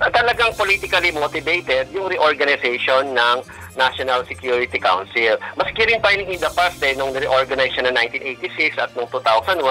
Talagang politically motivated yung reorganization ng National Security Council. Maski rin pa in the past, nung reorganize siya noong 1986 at noong 2001,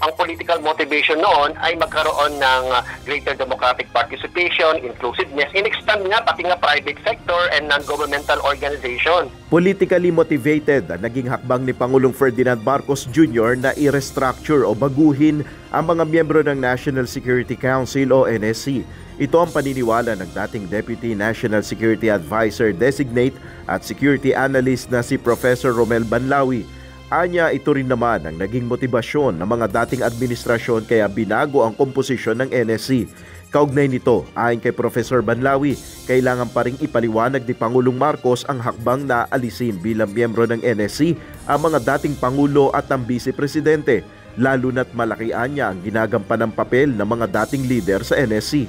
ang political motivation noon ay magkaroon ng greater democratic participation, inclusiveness, in-expand nga pati nga private sector and non-governmental organization. Politically motivated ang naging hakbang ni Pangulong Ferdinand Marcos Jr. na i-restructure o baguhin ang mga miyembro ng National Security Council o NSC. Ito ang paniniwala ng dating Deputy National Security Advisor Designate at Security Analyst na si Professor Romel Banlawi. Anya, ito rin naman ang naging motibasyon ng mga dating administrasyon kaya binago ang komposisyon ng NSC. Kaugnay nito, ayon kay Professor Banlawi, kailangan pa ring ipaliwanag ni Pangulong Marcos ang hakbang na alisin bilang miyembro ng NSC ang mga dating Pangulo at ang Vice Presidente, lalo na't malaki anya ang ginagampan ng papel ng mga dating leader sa NSC.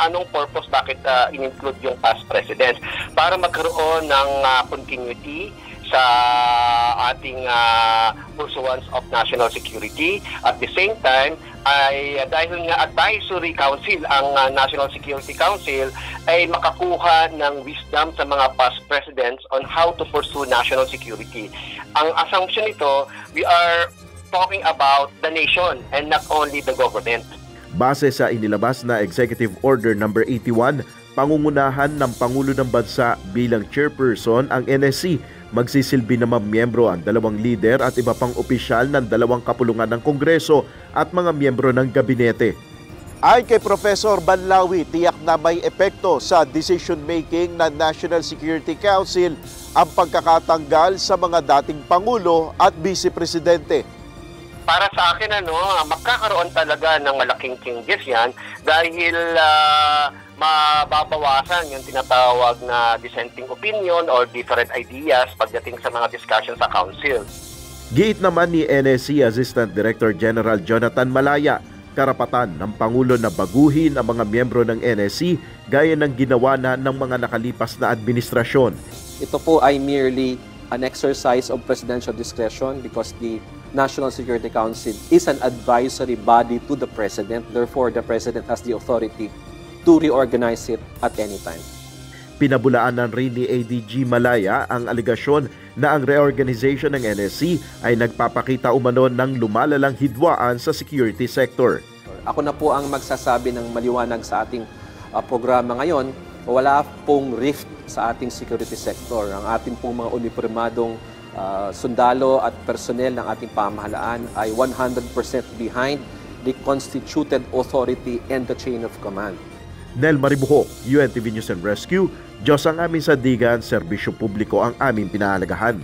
Anong purpose bakit in-include yung past presidents? Para magkaroon ng continuity sa ating pursuance of national security. At the same time, ay dahil nga advisory council ang National Security Council ay makakuha ng wisdom sa mga past presidents on how to pursue national security. Ang assumption nito, we are talking about the nation and not only the government. Base sa inilabas na Executive Order No. 81, pangungunahan ng Pangulo ng Bansa bilang chairperson ang NSC. Magsisilbi naman miyembro ang dalawang lider at iba pang opisyal ng dalawang kapulungan ng Kongreso at mga miyembro ng gabinete. Ayon kay Professor Banlawi, tiyak na may epekto sa decision-making ng National Security Council ang pagkakatanggal sa mga dating Pangulo at Vice Presidente. Para sa akin, magkakaroon talaga ng malaking changes yan dahil mababawasan yung tinatawag na dissenting opinion or different ideas pagdating sa mga discussion sa Council. Giit naman ni NSC Assistant Director General Jonathan Malaya, karapatan ng Pangulo na baguhin ang mga miyembro ng NSC gaya ng ginawa na ng mga nakalipas na administrasyon. Ito po ay merely an exercise of presidential discretion because the National Security Council is an advisory body to the President. Therefore, the President has the authority to reorganize it at any time. Pinabulaanan rin ni ADG Malaya ang aligasyon na ang reorganization ng NSC ay nagpapakita umano ng lumalalang hidwaan sa security sector. Ako na po ang magsasabi ng maliwanag sa ating programa ngayon. Wala pong rift sa ating security sector. Ang ating pong mga uniformadong sundalo at personnel ng ating pamahalaan ay 100% behind the constituted authority and the chain of command. Nel Maribuhok, UNTV News and Rescue, Diyos ang aming sandigan, serbisyo publiko ang aming pinahalagahan.